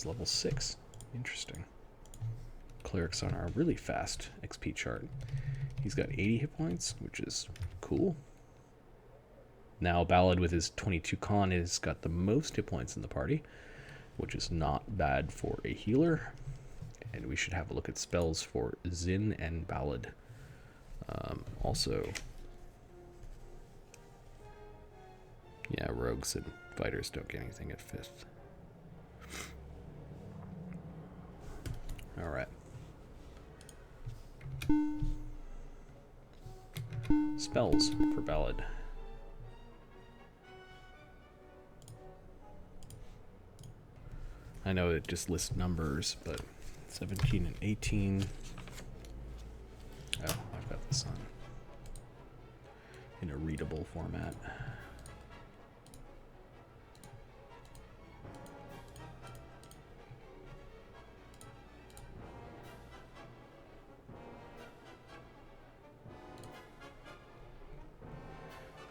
he's level 6. Interesting. Cleric's on our really fast XP chart. He's got 80 hit points, which is cool. Now Ballad with his 22 con has got the most hit points in the party, which is not bad for a healer. And we should have a look at spells for Zin and Ballad. Also, yeah, rogues and fighters don't get anything at 5th. Alright. Spells for Ballad. I know it just lists numbers, but 17 and 18. Oh, I've got this on in a readable format.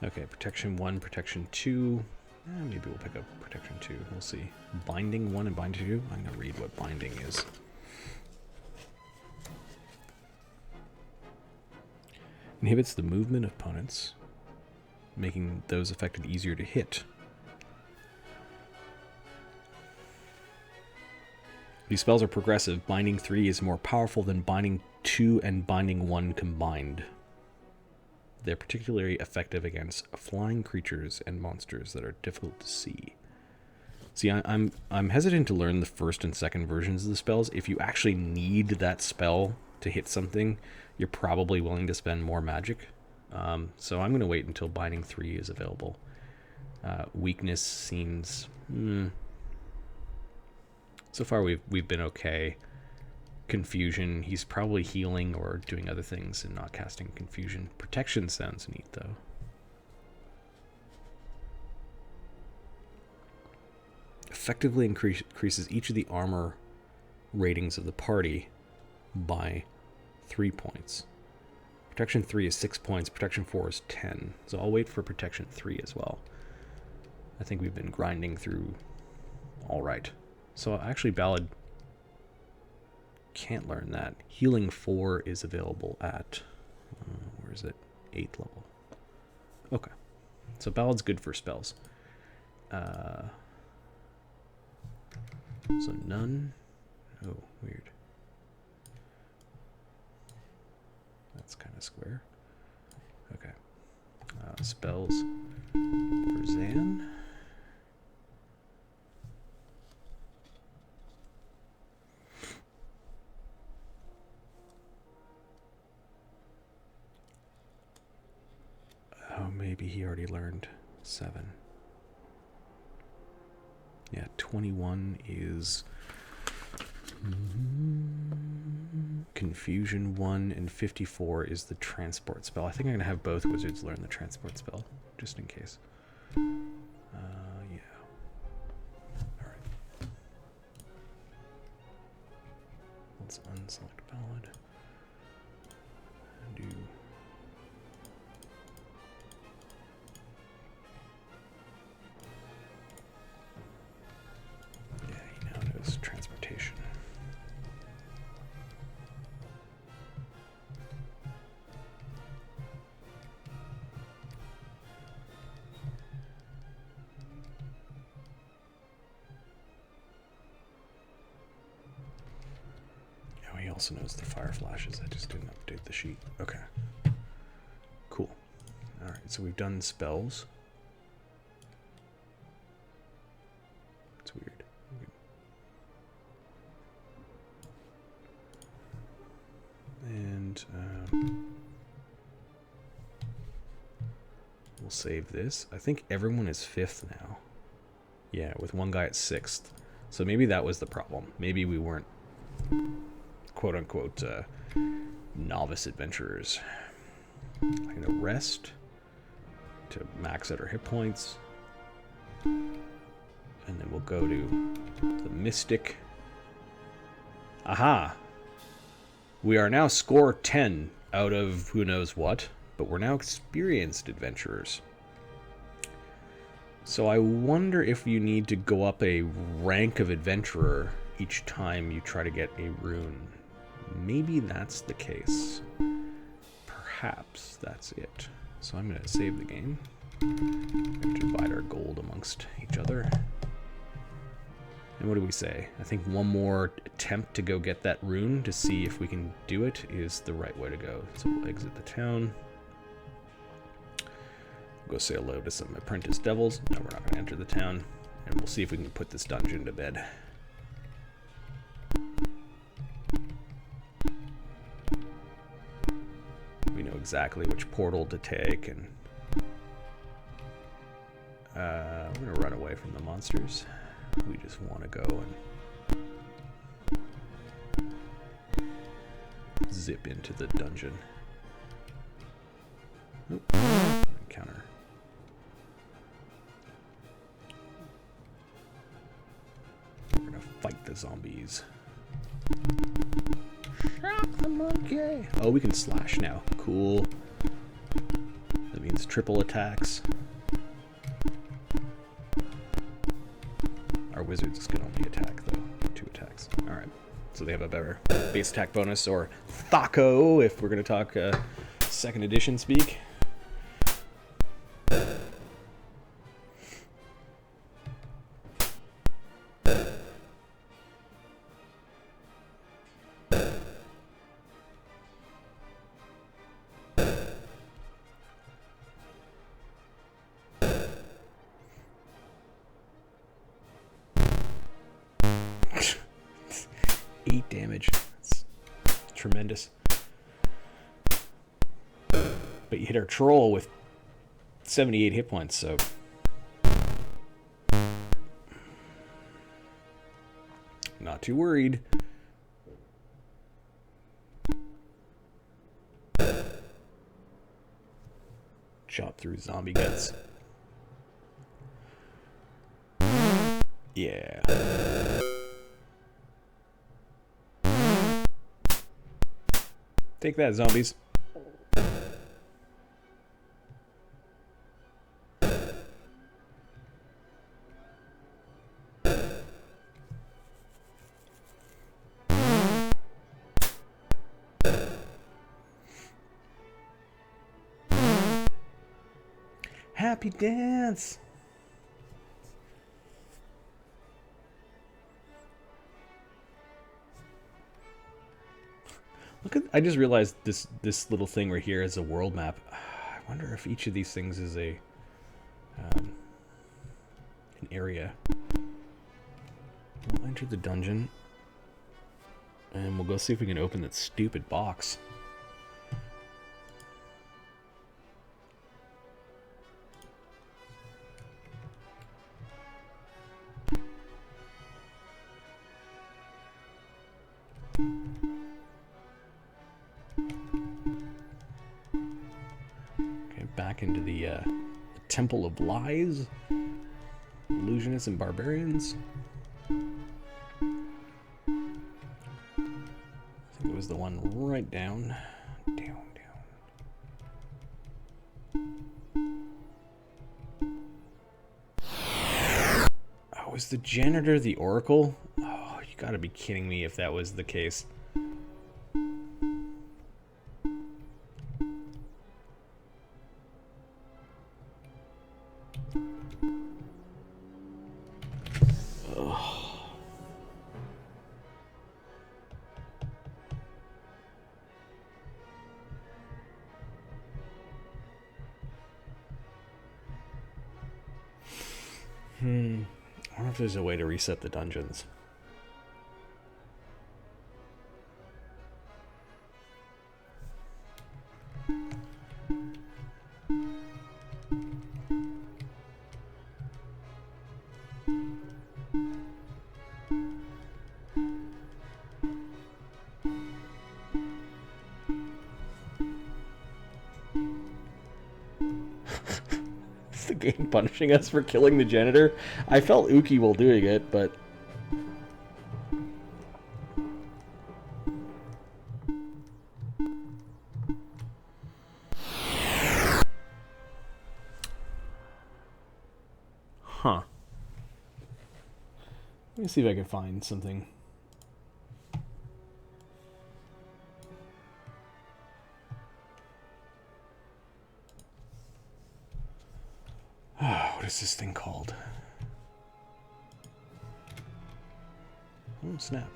Okay, protection 1, protection 2. Maybe we'll pick up protection 2. We'll see. Binding 1 and binding 2. I'm going to read what binding is. Inhibits the movement of opponents, making those affected easier to hit. These spells are progressive. Binding 3 is more powerful than Binding 2 and Binding 1 combined. They're particularly effective against flying creatures and monsters that are difficult to see. See, I'm hesitant to learn the first and second versions of the spells. If you actually need that spell to hit something, you're probably willing to spend more magic. So I'm going to wait until Binding 3 is available. Weakness seems... So far we've been okay. Confusion, he's probably healing or doing other things and not casting confusion. Protection sounds neat, though. Effectively increases each of the armor ratings of the party by 3 points. Protection 3 is 6 points, protection 4 is 10. So I'll wait for protection 3 as well. I think we've been grinding through all right. So actually Ballad can't learn that. Healing 4 is available at, where is it? 8th level. Okay. So Ballad's good for spells. So none. Oh, weird. That's kind of square. Okay. Spells for Zan. Oh, maybe he already learned 7. Yeah, 21 is Confusion 1, and 54 is the Transport spell. I think I'm going to have both wizards learn the Transport spell, just in case. Yeah. Alright. Let's unselect Ballad. And do... transportation. Oh, he also knows the fire flashes. I just didn't update the sheet. Okay. Cool. Alright, so we've done spells. It's weird. And we'll save this. I think everyone is 5th now. Yeah, with one guy at 6th. So maybe that was the problem. Maybe we weren't quote-unquote novice adventurers. I'm going to rest to max out our hit points. And then we'll go to the Mystic. Aha! We are now score 10 out of who knows what, but we're now experienced adventurers. So I wonder if you need to go up a rank of adventurer each time you try to get a rune. Maybe that's the case. Perhaps that's it. So I'm going to save the game. We're going to divide our gold amongst each other. And what do we say? I think one more attempt to go get that rune to see if we can do it is the right way to go. So we'll exit the town. Go say hello to some apprentice devils. No, we're not going to enter the town. And we'll see if we can put this dungeon to bed. We know exactly which portal to take, and we're going to run away from the monsters. We just want to go and zip into the dungeon. Oop. Encounter. We're going to fight the zombies. Shock the monkey! Oh, we can slash now. Cool. That means triple attacks. Our wizards can only attack, though. 2 attacks. Alright. So they have a better base attack bonus, or Thaco, if we're going to talk 2nd edition speak. That's tremendous. But you hit our troll with 78 hit points, so not too worried. Chop through zombie guts. Yeah. Take that, zombies. Happy dance. Look at, I just realized this little thing right here is a world map. I wonder if each of these things is a an area. We'll enter the dungeon and we'll go see if we can open that stupid box. Back into the Temple of Lies, Illusionists and Barbarians. I think it was the one right down. Oh, is the janitor the Oracle? Oh, you gotta be kidding me if that was the case. I wonder if there's a way to reset the dungeons. The game punishing us for killing the janitor. I felt ooky while doing it, but huh. Let me see if I can find something What is this thing called? Oh, snap.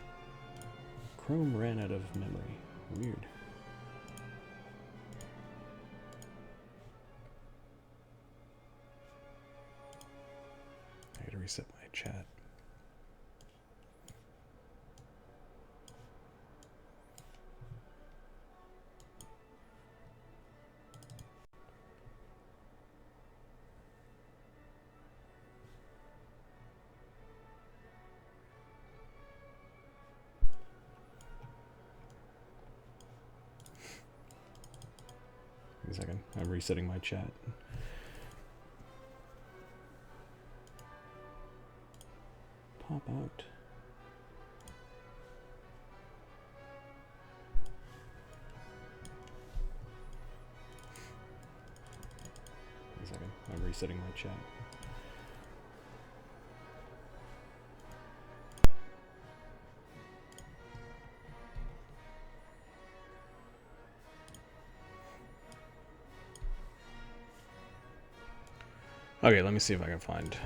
Chrome ran out of memory. Weird. I gotta reset my chat. Wait a second. I'm resetting my chat. Pop out. Wait a second. I'm resetting my chat. Okay, let me see if I can find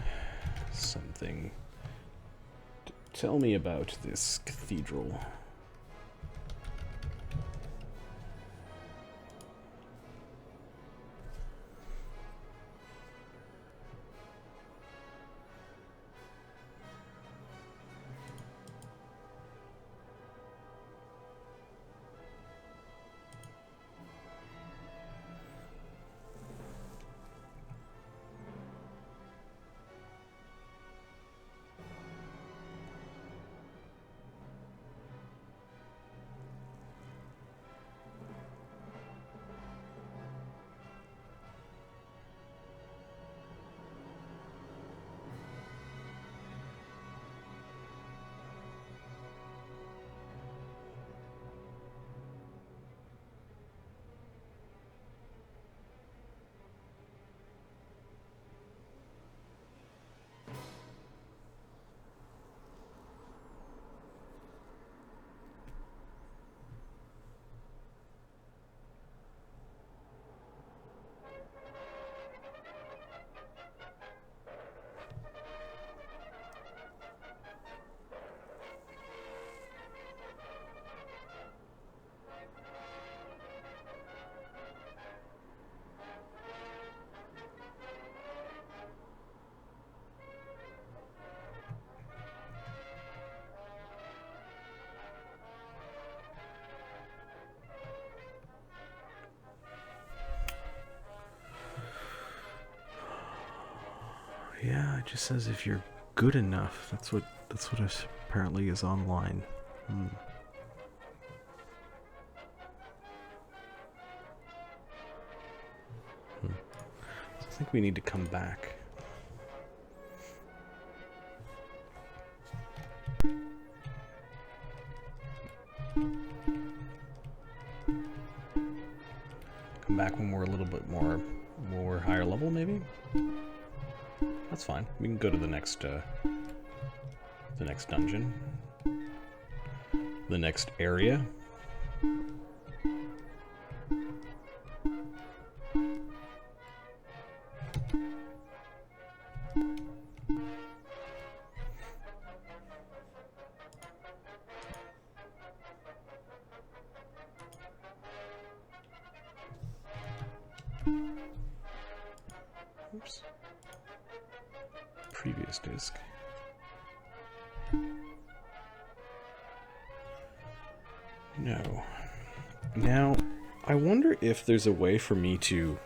something to tell me about this cathedral. Yeah, it just says if you're good enough. That's what apparently is online. So I think we need to come back. Come back when we're a little bit more higher level, maybe? That's fine. We can go to the next dungeon. The next area. Oops. Previous disk. No. Now, I wonder if there's a way for me to...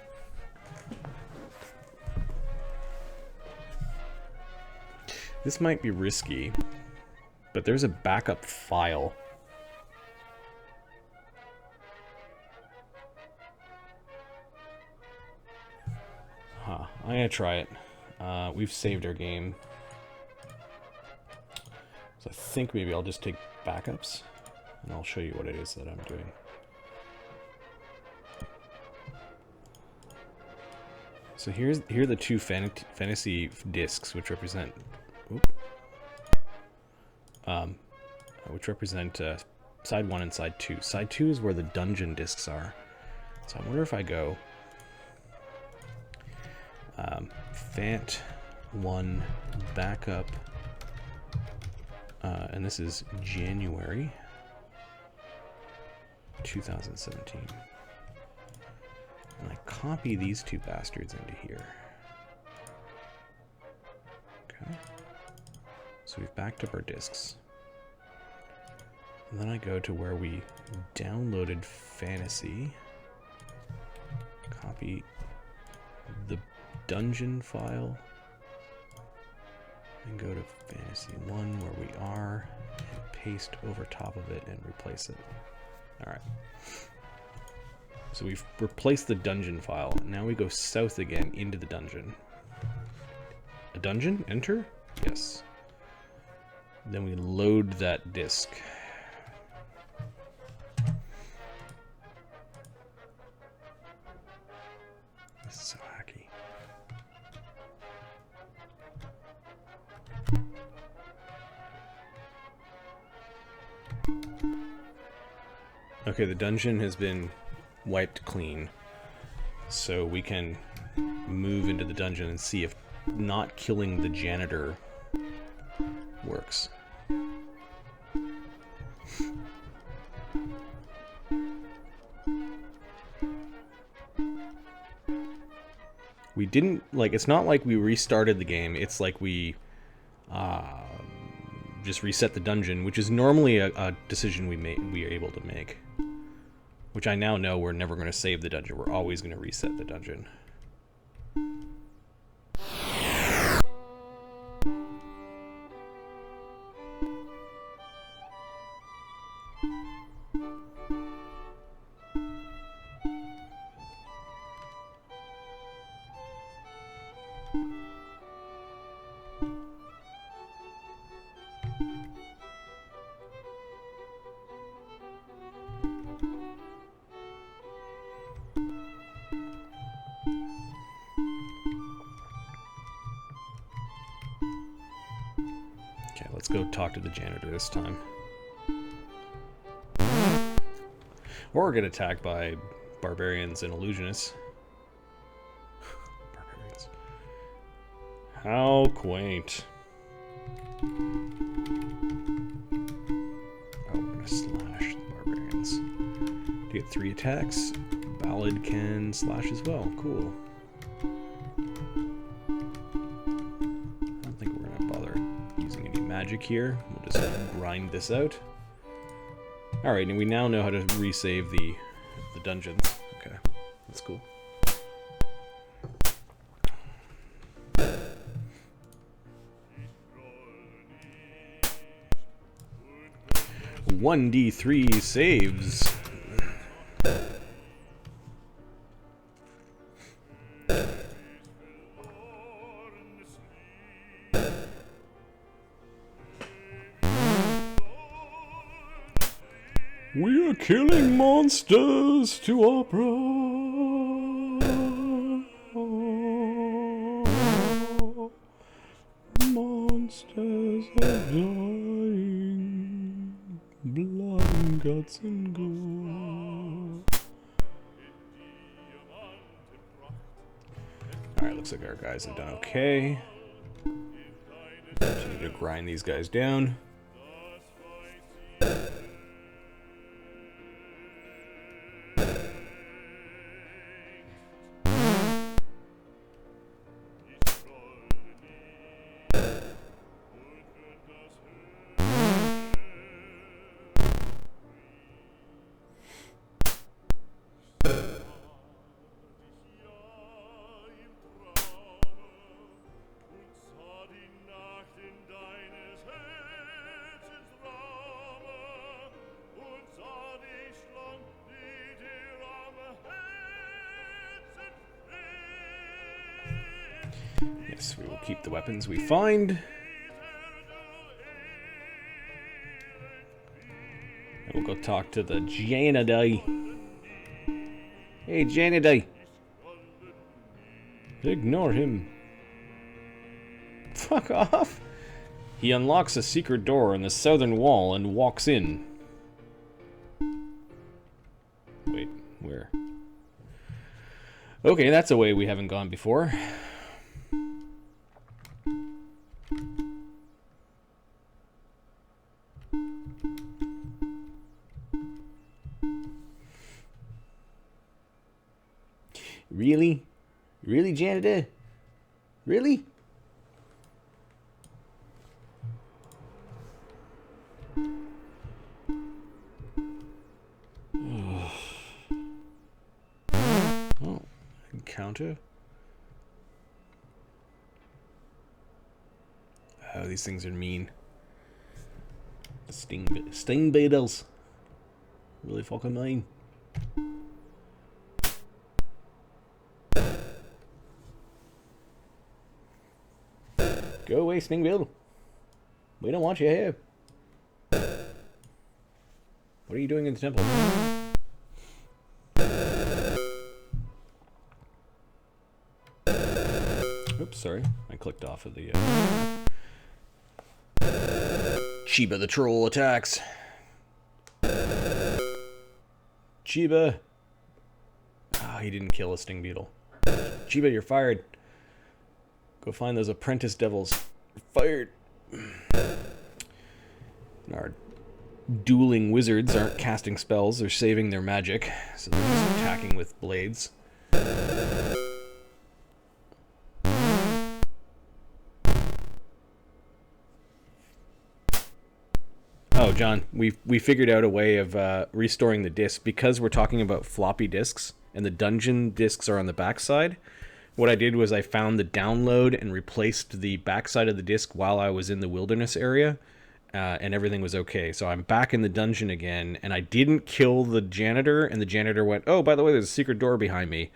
This might be risky, but there's a backup file. Huh. I'm gonna try it. We've saved our game. So I think maybe I'll just take backups, and I'll show you what it is that I'm doing. So here are the two Phantasie discs, which represent, side 1 and side 2. Side 2 is where the dungeon discs are. So I wonder if I go Phant 1 backup, and this is January 2017. And I copy these two bastards into here. Okay. So we've backed up our disks. And then I go to where we downloaded Phantasie. Copy the dungeon file. And go to Phantasie 1 where we are. And paste over top of it and replace it. Alright. So we've replaced the dungeon file. Now we go south again into the dungeon. A dungeon? Enter? Yes. Then we load that disk. This is so hacky. Okay, the dungeon has been wiped clean, so we can move into the dungeon and see if not killing the janitor works. We didn't, like, it's not like we restarted the game, it's like we just reset the dungeon, which is normally a decision we are able to make. Which I now know we're never going to save the dungeon, we're always going to reset the dungeon. Okay, let's go talk to the janitor this time. Or get attacked by barbarians and illusionists. Barbarians. How quaint. Oh, we're gonna slash the barbarians. To get 3 attacks, Ballad can slash as well. Cool. Magic here. We'll just grind this out. Alright, and we now know how to resave the dungeons. Okay, that's cool. One D3 saves. We are killing monsters to opera. Monsters are dying. Blood and guts and gore. Alright, looks like our guys have done okay. Continue to grind these guys down. Yes, we will keep the weapons we find. And we'll go talk to the Janiday. Hey, Janiday. Ignore him. Fuck off. He unlocks a secret door in the southern wall and walks in. Wait, where? Okay, that's a way we haven't gone before. Really? Really, janitor? Really? Oh, encounter? Oh, these things are mean. Sting beetles. Really fucking mean. Go away, sting beetle. We don't want you here. What are you doing in the temple? Oops, sorry. I clicked off of the... Chiba the troll attacks. Chiba. Ah, he didn't kill a sting beetle. Chiba, you're fired. Go find those apprentice devils. You're fired. Our dueling wizards aren't casting spells, they're saving their magic, so they're just attacking with blades. Oh, John, we figured out a way of restoring the disc. Because we're talking about floppy disks, and the dungeon discs are on the backside. What I did was I found the download and replaced the backside of the disc while I was in the wilderness area, and everything was okay. So I'm back in the dungeon again, and I didn't kill the janitor, and the janitor went, oh, by the way, there's a secret door behind me.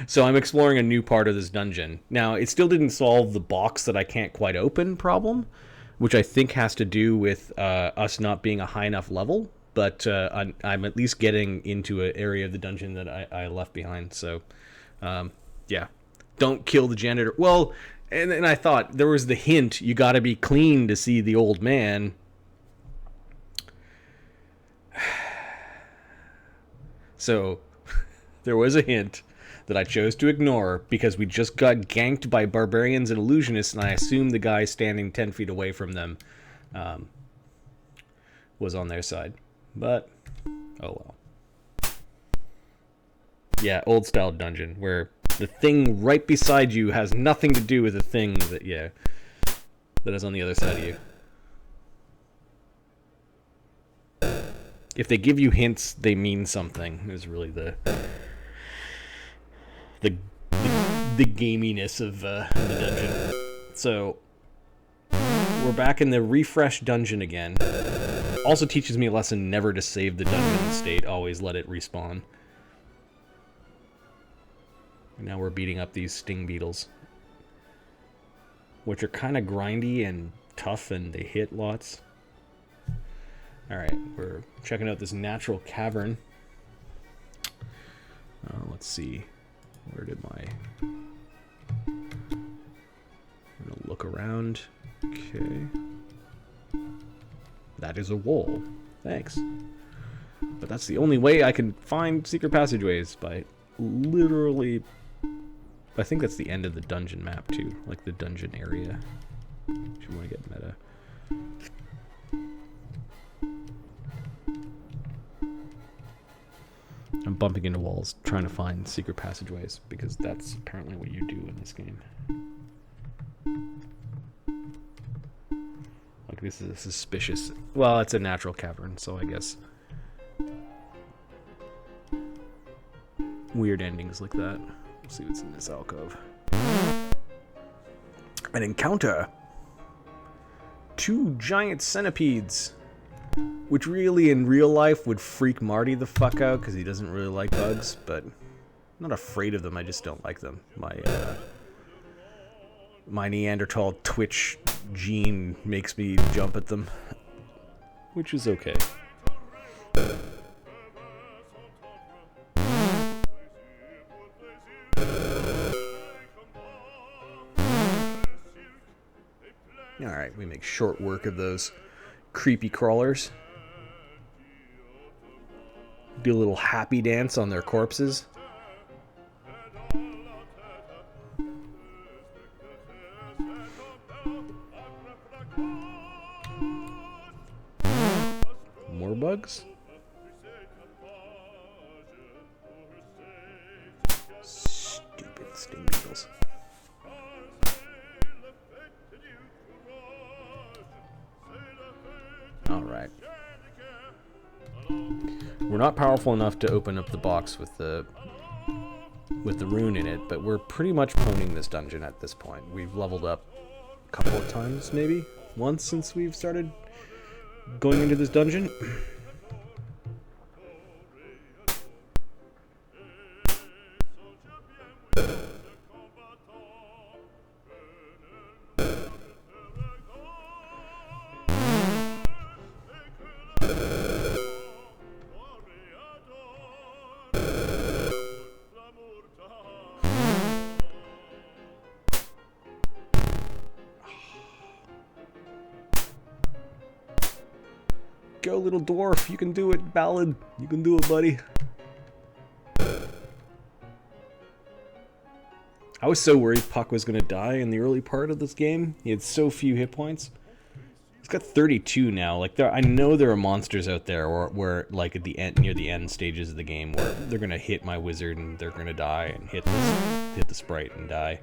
So I'm exploring a new part of this dungeon. Now, it still didn't solve the box that I can't quite open problem, which I think has to do with us not being a high enough level. But I'm at least getting into an area of the dungeon that I left behind. So, yeah. Don't kill the janitor. Well, and I thought there was the hint, you got to be clean to see the old man. So, there was a hint that I chose to ignore because we just got ganked by barbarians and illusionists, and I assumed the guy standing 10 feet away from them was on their side. But, oh well. Yeah, old style dungeon, where the thing right beside you has nothing to do with the thing that, yeah, that is on the other side of you. If they give you hints, they mean something, is really the gaminess of the dungeon. So, we're back in the refresh dungeon again. Also teaches me a lesson never to save the dungeon state, always let it respawn. And now we're beating up these sting beetles, which are kind of grindy and tough, and they hit lots. Alright, we're checking out this natural cavern. Let's see. Where did my... I'm gonna look around. Okay. That is a wall. Thanks. But that's the only way I can find secret passageways, by literally... I think that's the end of the dungeon map, too. Like the dungeon area. If you want to get meta. I'm bumping into walls, trying to find secret passageways, because that's apparently what you do in this game. Like, this is a suspicious... Well, it's a natural cavern, so I guess... Weird endings like that. We'll see what's in this alcove. An encounter! 2 giant centipedes! Which really, in real life, would freak Marty the fuck out, because he doesn't really like bugs, but I'm not afraid of them, I just don't like them. My Neanderthal Twitch gene makes me jump at them, which is okay. Alright, we make short work of those creepy crawlers. Do a little happy dance on their corpses. More bugs? We're not powerful enough to open up the box with the rune in it, but we're pretty much pwning this dungeon at this point. We've leveled up a couple of times, maybe once since we've started going into this dungeon. Go, little dwarf. You can do it, Ballad. You can do it, buddy. I was so worried Puck was going to die in the early part of this game. He had so few hit points. He's got 32 now. Like, I know there are monsters out there where like, at the end, near the end stages of the game, where they're going to hit my wizard and they're going to die, and hit the sprite and die.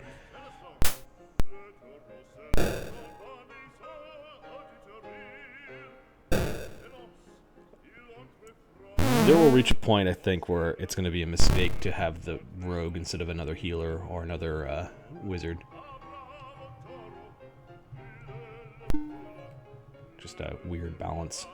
There will reach a point, I think, where it's going to be a mistake to have the rogue instead of another healer or another wizard. Just a weird balance.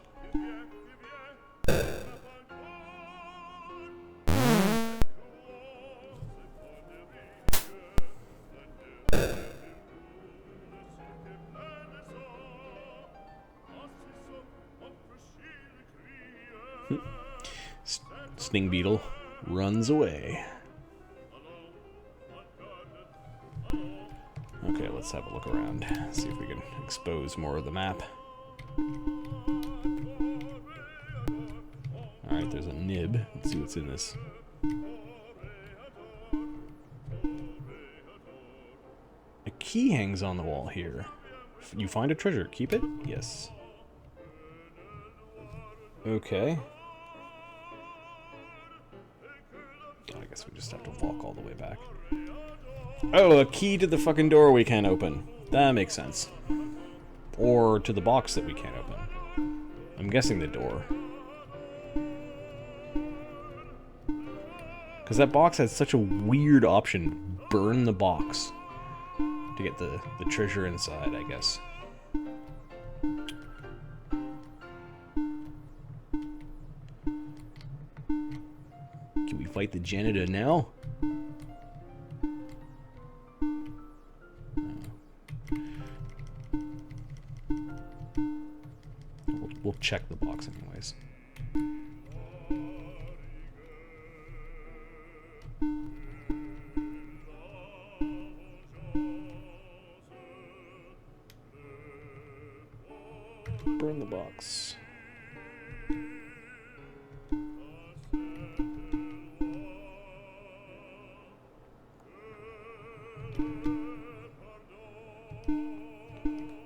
Sting Beetle runs away. Okay, let's have a look around. See if we can expose more of the map. Alright, there's a nib. Let's see what's in this. A key hangs on the wall here. You find a treasure. Keep it? Yes. Okay. I guess we just have to walk all the way back. Oh, a key to the fucking door we can't open. That makes sense. Or to the box that we can't open. I'm guessing the door. Because that box has such a weird option. Burn the box. To get the treasure inside, I guess. Can we fight the janitor now? We'll check the box anyways. Burn the box.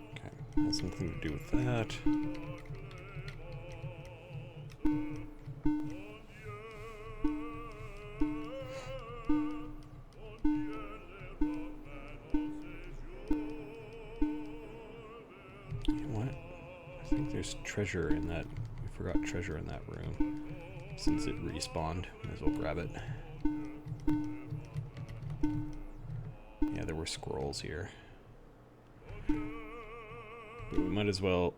Okay, has something to do with that. Treasure in that. We forgot treasure in that room. Since it respawned, might as well grab it. Yeah, there were scrolls here. But we might as well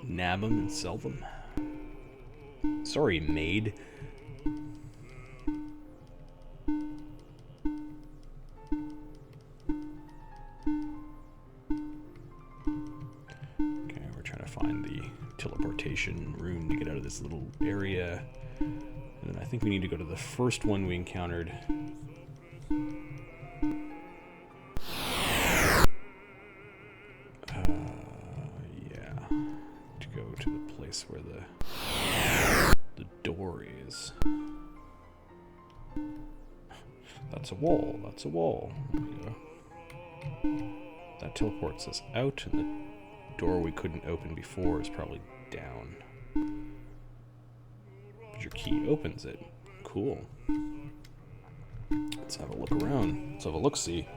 nab them and sell them. Sorry, maid. Rune to get out of this little area, and then I think we need to go to the first one we encountered. Yeah, to go to the place where the door is. That's a wall. That's a wall. There we go. That teleports us out, and the door we couldn't open before is probably down. But your key opens it. Cool. Let's have a look around. Let's have a look-see.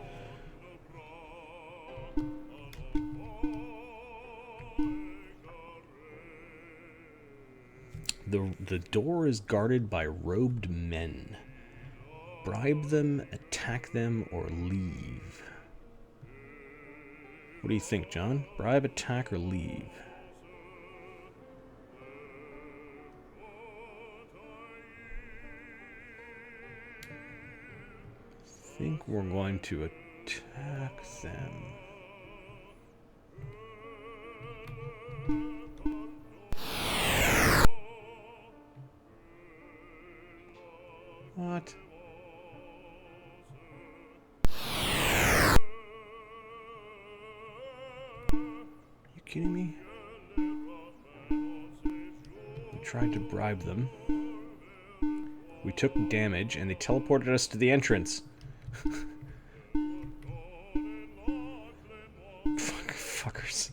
The door is guarded by robed men. Bribe them, attack them, or leave. What do you think, John? Bribe, attack, or leave? I think we're going to attack them. What? You kidding me? We tried to bribe them. We took damage and they teleported us to the entrance. Fuckers.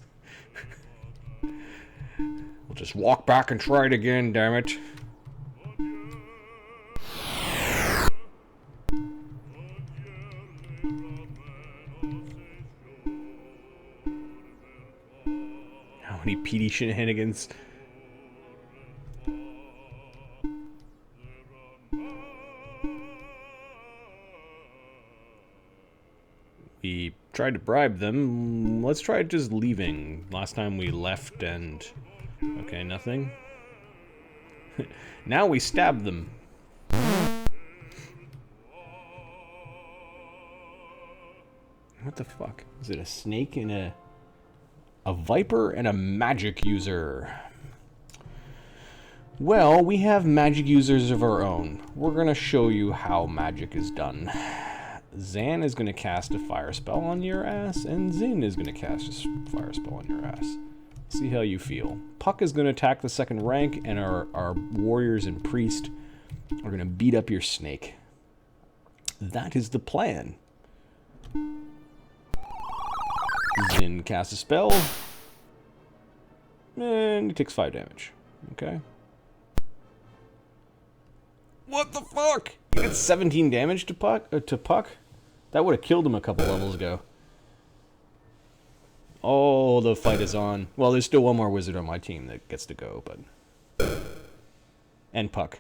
We'll just walk back and try it again, damn it. How many PD shenanigans? We tried to bribe them. Let's try just leaving. Last time we left and... Okay, nothing. Now we stab them. What the fuck? Is it a snake and a viper and a magic user? Well, we have magic users of our own. We're gonna show you how magic is done. Zan is gonna cast a fire spell on your ass, and Zin is gonna cast a fire spell on your ass. See how you feel. Puck is gonna attack the second rank, and our warriors and priest are gonna beat up your snake. That is the plan. Zin casts a spell, and he takes 5 damage. Okay. What the fuck? He got 17 damage to Puck. That would have killed him a couple levels ago. Oh, the fight is on. Well, there's still one more wizard on my team that gets to go, but... And Puck.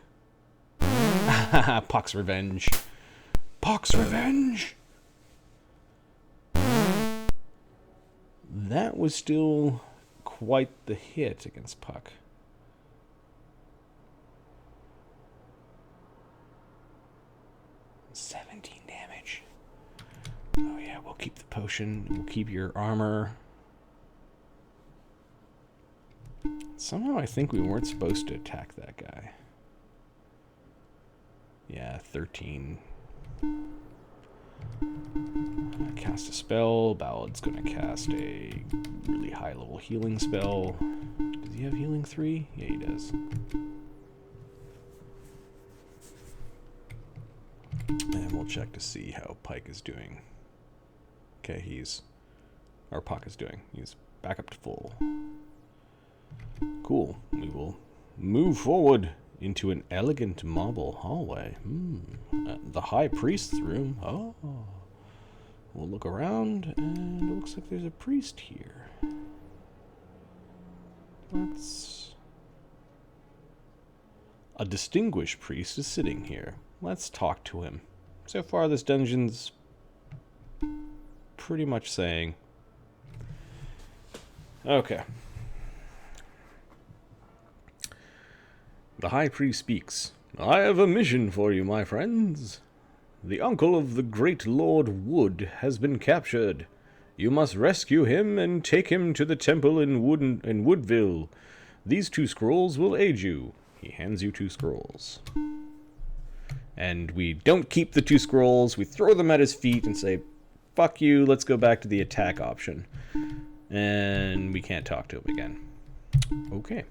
Puck's revenge. Puck's revenge! That was still quite the hit against Puck. Oh yeah, we'll keep the potion. We'll keep your armor. Somehow I think we weren't supposed to attack that guy. Yeah, 13. Cast a spell. Ballad's gonna cast a really high level healing spell. Does he have healing 3? Yeah, he does. And we'll check to see how Pike is doing. Okay, our Puck is doing. He's back up to full. Cool. We will move forward into an elegant marble hallway. The High Priest's room. Oh. We'll look around, and it looks like there's a priest here. A distinguished priest is sitting here. Let's talk to him. So far, this dungeon's pretty much saying... Okay. The High Priest speaks. I have a mission for you, my friends. The uncle of the great Lord Wood has been captured. You must rescue him and take him to the temple in Woodville. These 2 scrolls will aid you. He hands you 2 scrolls. And we don't keep the 2 scrolls. We throw them at his feet and say, fuck you, let's go back to the attack option. And we can't talk to him again. Okay.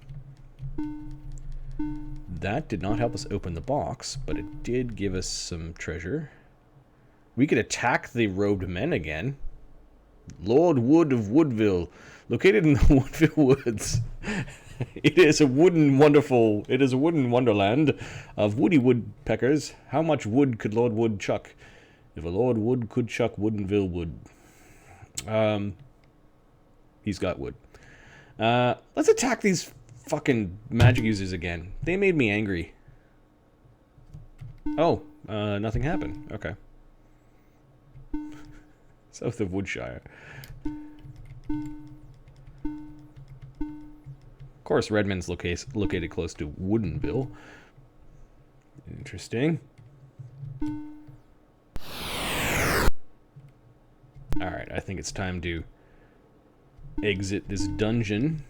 That did not help us open the box, but it did give us some treasure. We could attack the robed men again. Lord Wood of Woodville, located in the Woodville Woods. It is a wooden wonderland of woody woodpeckers. How much wood could Lord Wood chuck? If a Lord Wood could chuck Woodenville wood. He's got wood. Let's attack these Fucking magic users again. They made me angry. Oh, nothing happened. Okay. South of Woodshire. Of course, Redmond's located close to Woodenville. Interesting. Alright, I think it's time to exit this dungeon.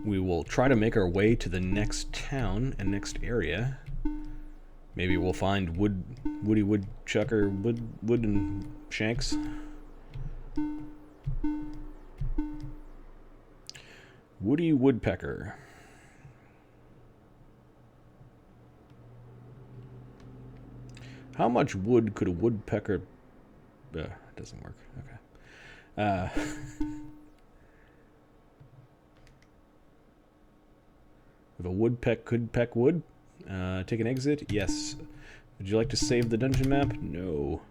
We will try to make our way to the next town and next area. Maybe we'll find Woody Woodchucker, Wooden Shanks. Woody Woodpecker. How much wood could a woodpecker... it doesn't work. Okay. If a woodpeck could peck wood, take an exit? Yes. Would you like to save the dungeon map? No.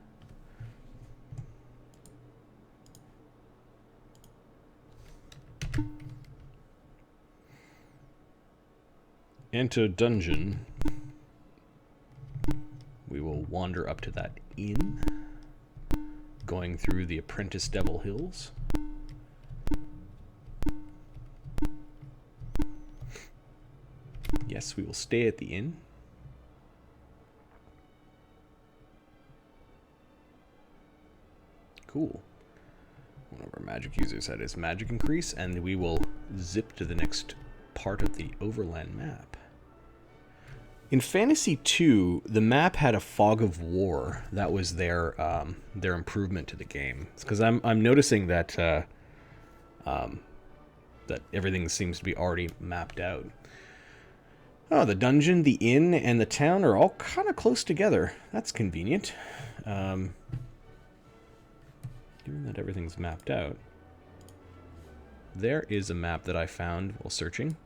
Enter dungeon. We will wander up to that inn, going through the Apprentice Devil Hills. Yes, we will stay at the inn. Cool. One of our magic users had his magic increase, and we will zip to the next part of the overland map. In Phantasie II, the map had a fog of war. That was their improvement to the game. Because I'm noticing that that everything seems to be already mapped out. Oh, the dungeon, the inn, and the town are all kind of close together. That's convenient. Given that everything's mapped out. There is a map that I found while searching.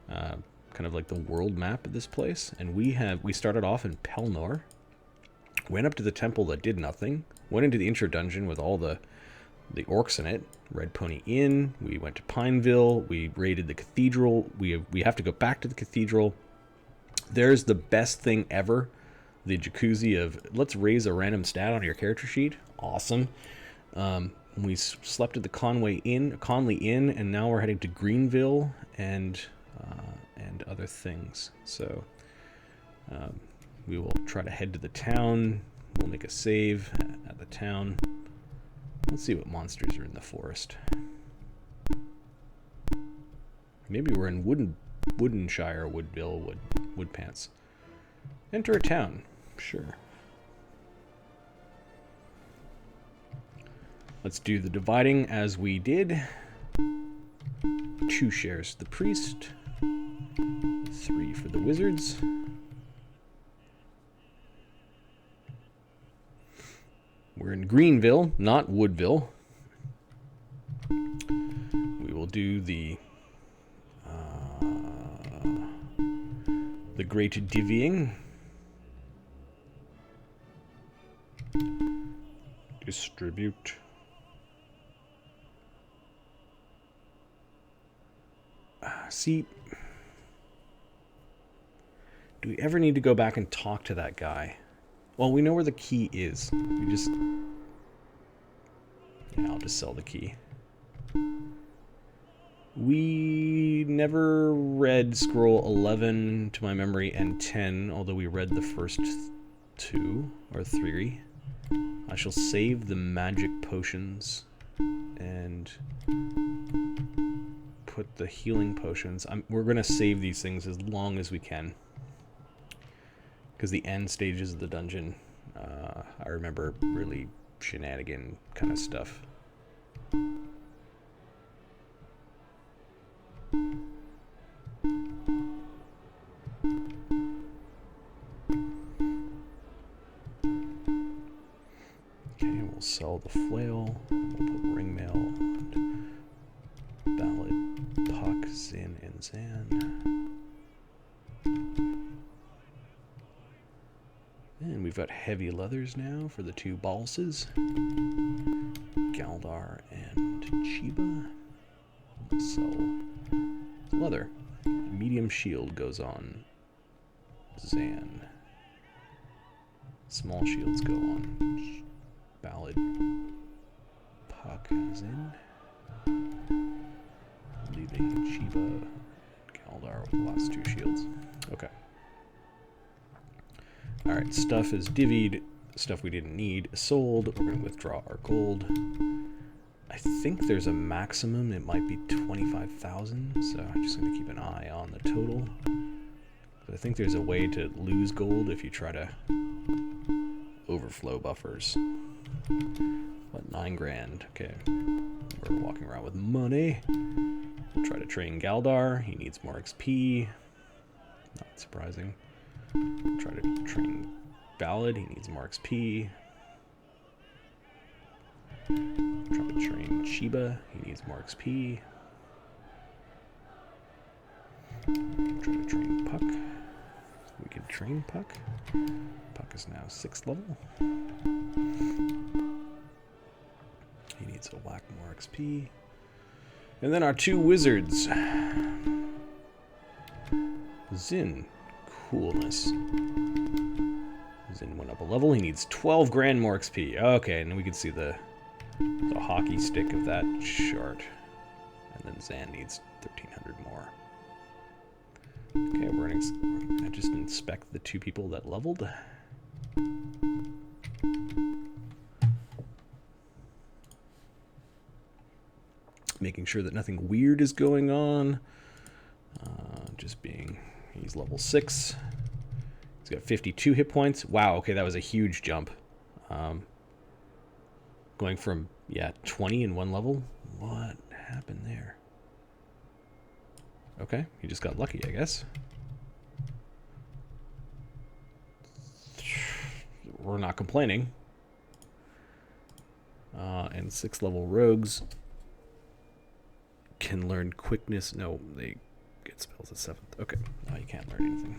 Kind of like the world map of this place. And we started off in Pelnor. Went up to the temple that did nothing. Went into the intro dungeon with all the orcs in it. Red Pony Inn. We went to Pineville. We raided the cathedral. We have to go back to the cathedral. There's the best thing ever. The jacuzzi of, let's raise a random stat on your character sheet. Awesome. We slept at the Conley Inn, and now we're heading to Greenville and other things. So we will try to head to the town. We'll make a save at the town. Let's see what monsters are in the forest. Maybe we're in Woodenshire, Woodville, Woodpants. Enter a town. Sure. Let's do the dividing as we did. 2 shares for the priest. 3 for the wizards. We're in Greenville, not Woodville. We will do the great divvying. Distribute. See, do we ever need to go back and talk to that guy? Well, we know where the key is. Yeah, I'll just sell the key. We never read scroll 11 to my memory and 10, although we read the first 2 or 3. I shall save the magic potions and put the healing potions. We're going to save these things as long as we can. Because the end stages of the dungeon, I remember really shenanigan kind of stuff. Okay, we'll sell the flail. We'll put ringmail and ballad, puck, zin, and zan. And we've got heavy leathers now for the 2 balses. Galdar and Chiba. Soul. Leather. Medium shield goes on Zan. Small shields go on Ballad. Puck is in. Leaving Chiba, Galdar with the last 2 shields. Okay. Alright, stuff is divvied. Stuff we didn't need is sold. We're going to withdraw our gold. I think there's a maximum. It might be 25,000, so I'm just going to keep an eye on the total. I think there's a way to lose gold if you try to overflow buffers. What, 9 grand? Okay. We're walking around with money. We'll try to train Galdar. He needs more XP. Not surprising. We'll try to train Ballad. He needs more XP. Try to train Chiba. He needs more XP. Try to train Puck. We can train Puck. Puck is now 6th level. He needs to whack more XP. And then our 2 wizards. Zin. Coolness. Zin went up a level. He needs 12 grand more XP. Okay, and then we can see the hockey stick of that chart. And then Zan needs 1,300 more. Okay, we're gonna just inspect the 2 people that leveled. Making sure that nothing weird is going on. Just being, he's level 6. He's got 52 hit points. Wow, okay, that was a huge jump. Going from, 20 in 1 level. What happened there? Okay, he just got lucky, I guess. We're not complaining. And 6th level rogues can learn quickness. No, they get spells at 7th. Okay, no, you can't learn anything.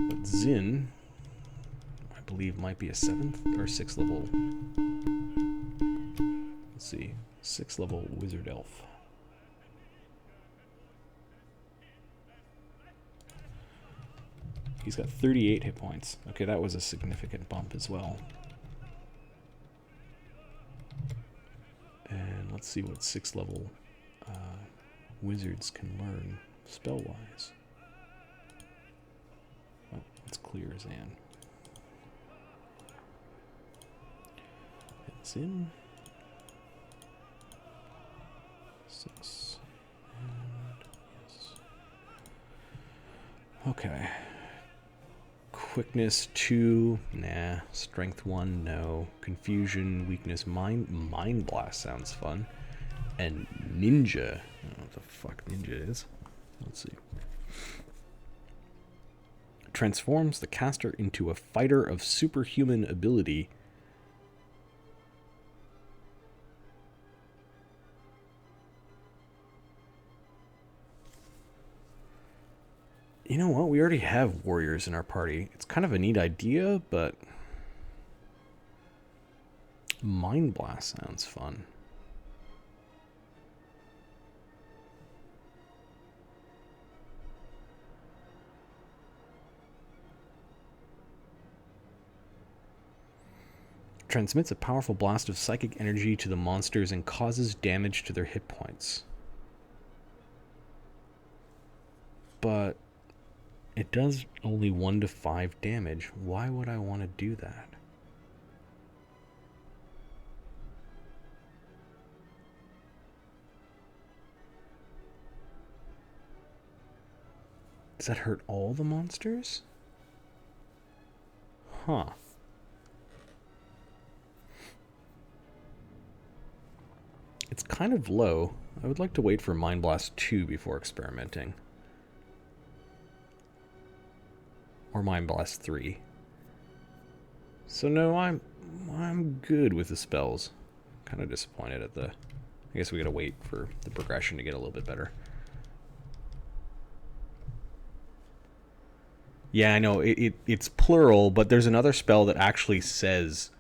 But Zin, I believe, might be a 7th or 6th level. Let's see, 6th level wizard elf. He's got 38 hit points. Okay, that was a significant bump as well. And let's see what 6th level wizards can learn spell-wise. Oh, let's clear Zan. It's in. 6. And yes. Okay. Quickness 2, nah. Strength 1, no. Confusion, weakness, mind blast sounds fun. And ninja. I don't know what the fuck ninja is. Let's see. Transforms the caster into a fighter of superhuman ability. You know what? We already have warriors in our party. It's kind of a neat idea, but Mind Blast sounds fun. Transmits a powerful blast of psychic energy to the monsters and causes damage to their hit points. But it does only 1 to 5 damage. Why would I want to do that? Does that hurt all the monsters? Huh. It's kind of low. I would like to wait for Mind Blast 2 before experimenting. Or Mind Blast 3. So no, I'm good with the spells. Kind of disappointed at the... I guess we gotta wait for the progression to get a little bit better. Yeah, I know, it's plural, but there's another spell that actually says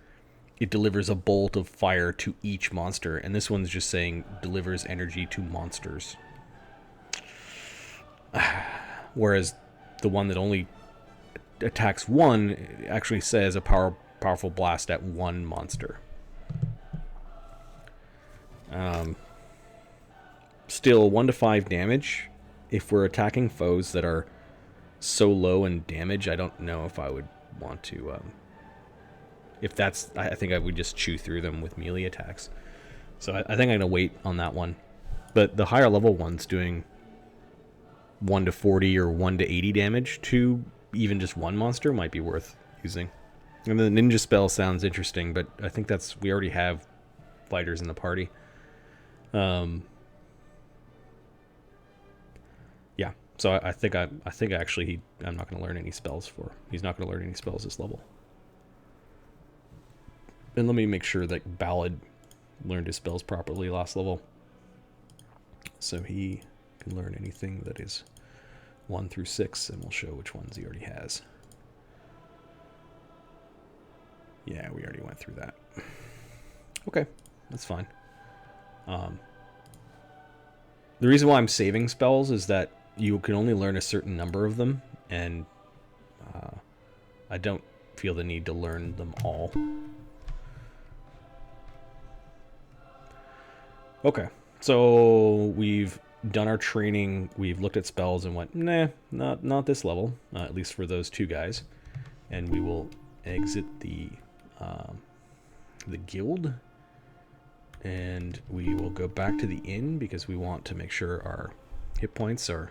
it delivers a bolt of fire to each monster, and this one's just saying delivers energy to monsters. Whereas the one that only attacks one actually says a powerful blast at one monster. Still 1 to 5 damage. If we're attacking foes that are so low in damage, I don't know if I would want to. If that's, I think I would just chew through them with melee attacks. So I think I'm gonna wait on that one. But the higher level one's doing 1 to 40 or 1 to 80 damage to even just one monster might be worth using. And the ninja spell sounds interesting, but I think we already have fighters in the party. Yeah, so I think actually I'm not going to learn any spells he's not going to learn any spells this level. And let me make sure that Ballad learned his spells properly last level, so he can learn anything that is 1 through 6, and we'll show which ones he already has. Yeah, we already went through that. Okay, that's fine. The reason why I'm saving spells is that you can only learn a certain number of them, and I don't feel the need to learn them all. Okay, so we've done our training, we've looked at spells and went, nah, not this level, at least for those two guys. And we will exit the guild, and we will go back to the inn because we want to make sure our hit points are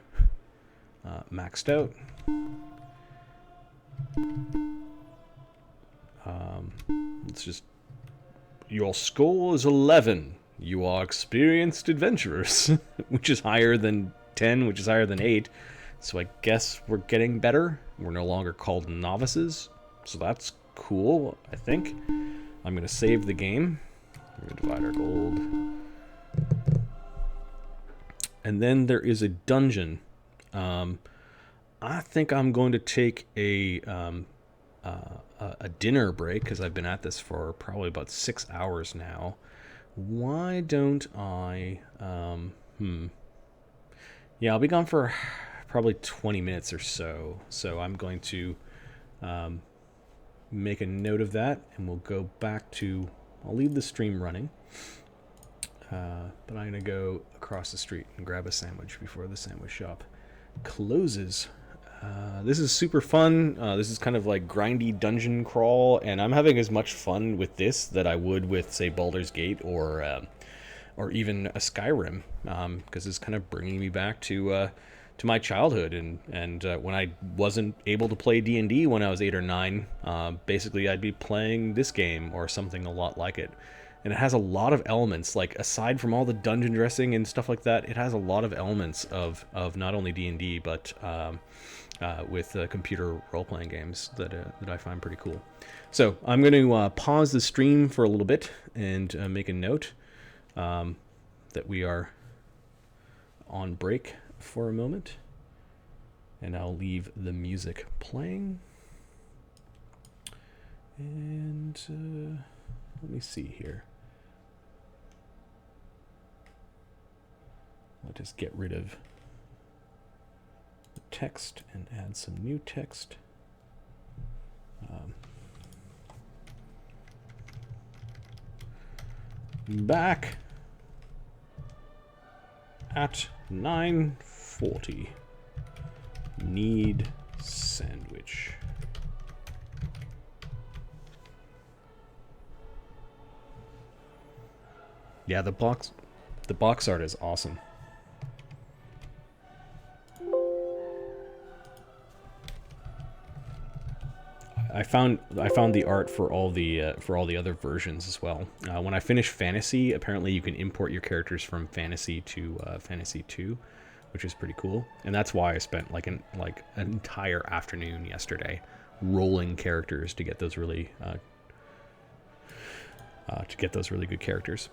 maxed out. Let's just... Your score is 11. You are experienced adventurers, which is higher than 10, which is higher than 8. So I guess we're getting better. We're no longer called novices. So that's cool, I think. I'm going to save the game. We're going to divide our gold. And then there is a dungeon. I think I'm going to take a dinner break because I've been at this for probably about 6 hours now. Why don't I... Yeah, I'll be gone for probably 20 minutes or so. So I'm going to make a note of that, and we'll go back to... I'll leave the stream running. But I'm going to go across the street and grab a sandwich before the sandwich shop closes. This is super fun. This is kind of like grindy dungeon crawl, and I'm having as much fun with this that I would with, say, Baldur's Gate or even a Skyrim, because it's kind of bringing me back to my childhood, and when I wasn't able to play D&D when I was 8 or 9, basically I'd be playing this game or something a lot like it. And it has a lot of elements, like aside from all the dungeon dressing and stuff like that, it has a lot of elements of not only D&D but with computer role-playing games that I find pretty cool. So I'm going to pause the stream for a little bit and make a note that we are on break for a moment, and I'll leave the music playing. And let me see here. I'll just get rid of the text and add some new text. Back at 9:40. Need sandwich. Yeah, the box art is awesome. I found the art for all the other versions as well. When I finish Phantasy, apparently you can import your characters from Phantasy to Phantasy II, which is pretty cool. And that's why I spent like an entire afternoon yesterday rolling characters to get those really good characters.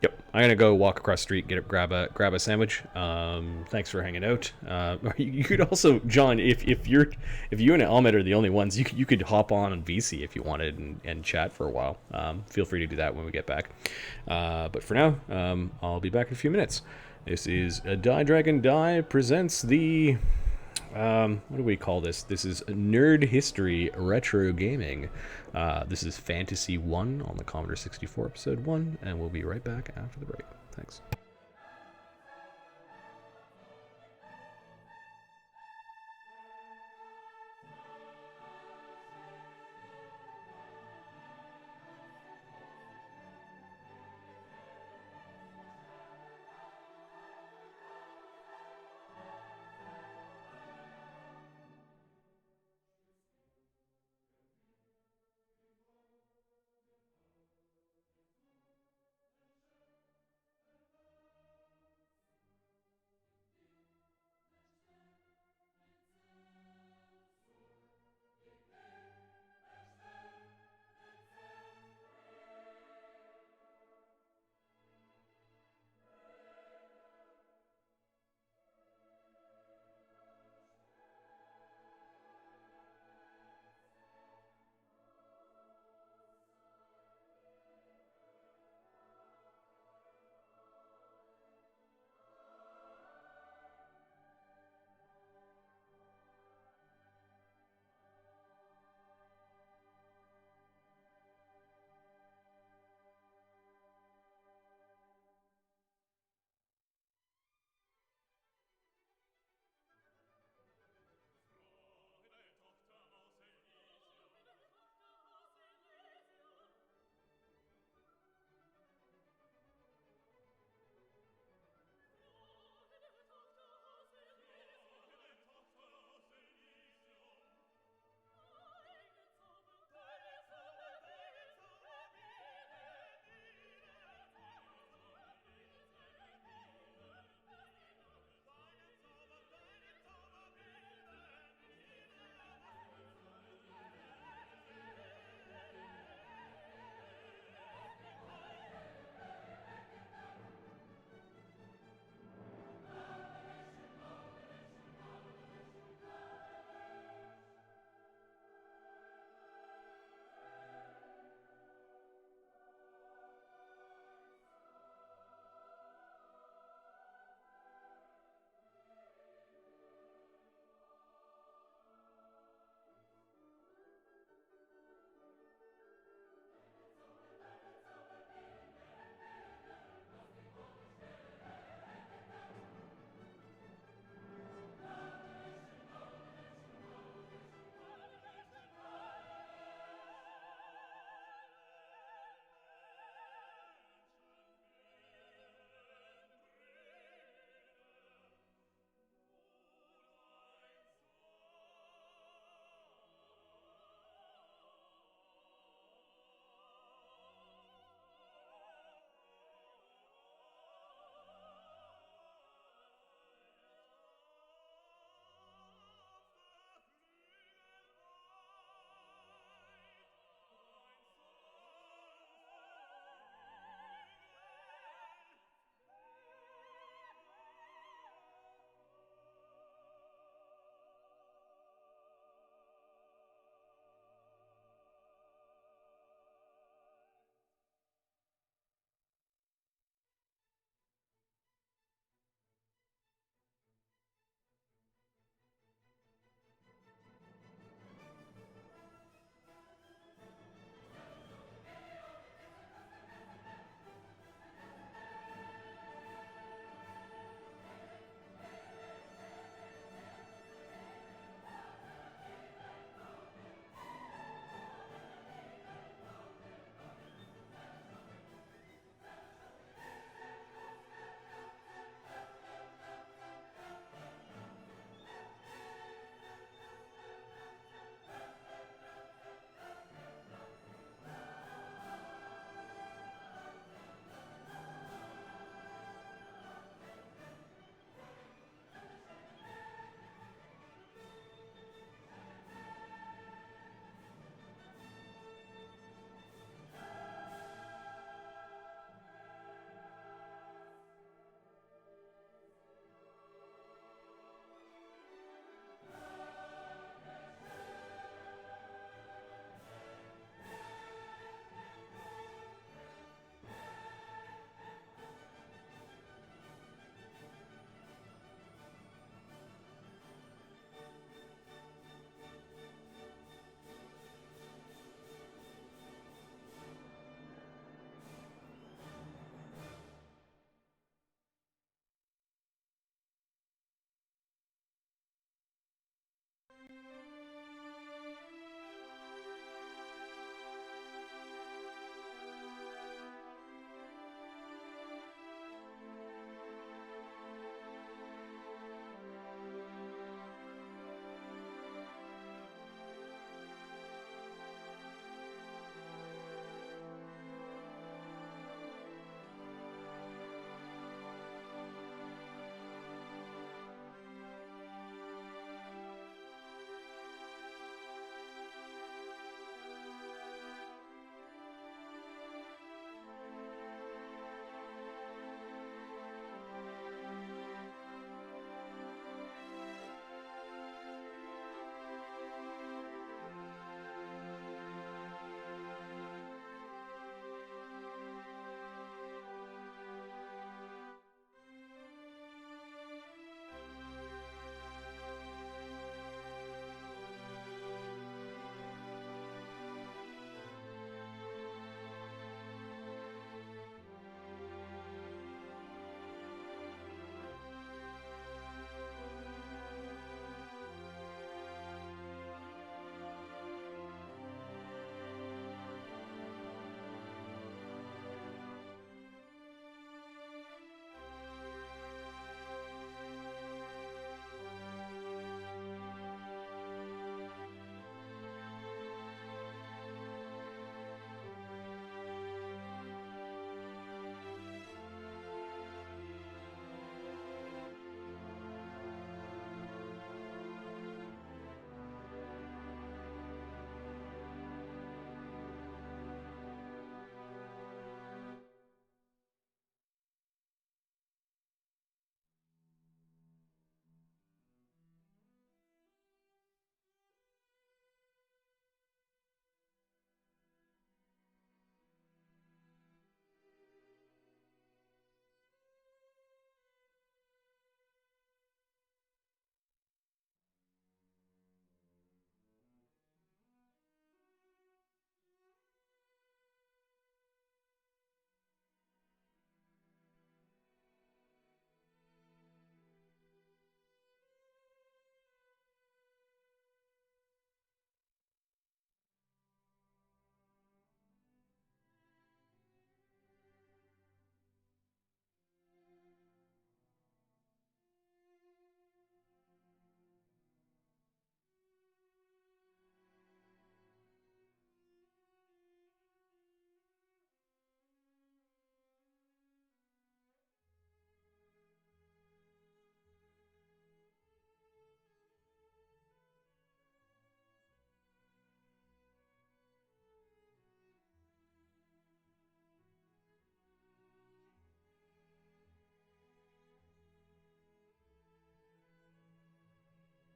Yep, I'm gonna go walk across the street, grab a sandwich. Thanks for hanging out. You could also, John, if you and Ahmed are the only ones, you could hop on VC if you wanted and chat for a while. Feel free to do that when we get back. But for now, I'll be back in a few minutes. This is Die Dragon Die presents the what do we call this? This is Nerd History Retro Gaming. This is Phantasie I on the Commodore 64, Episode 1, and we'll be right back after the break. Thanks.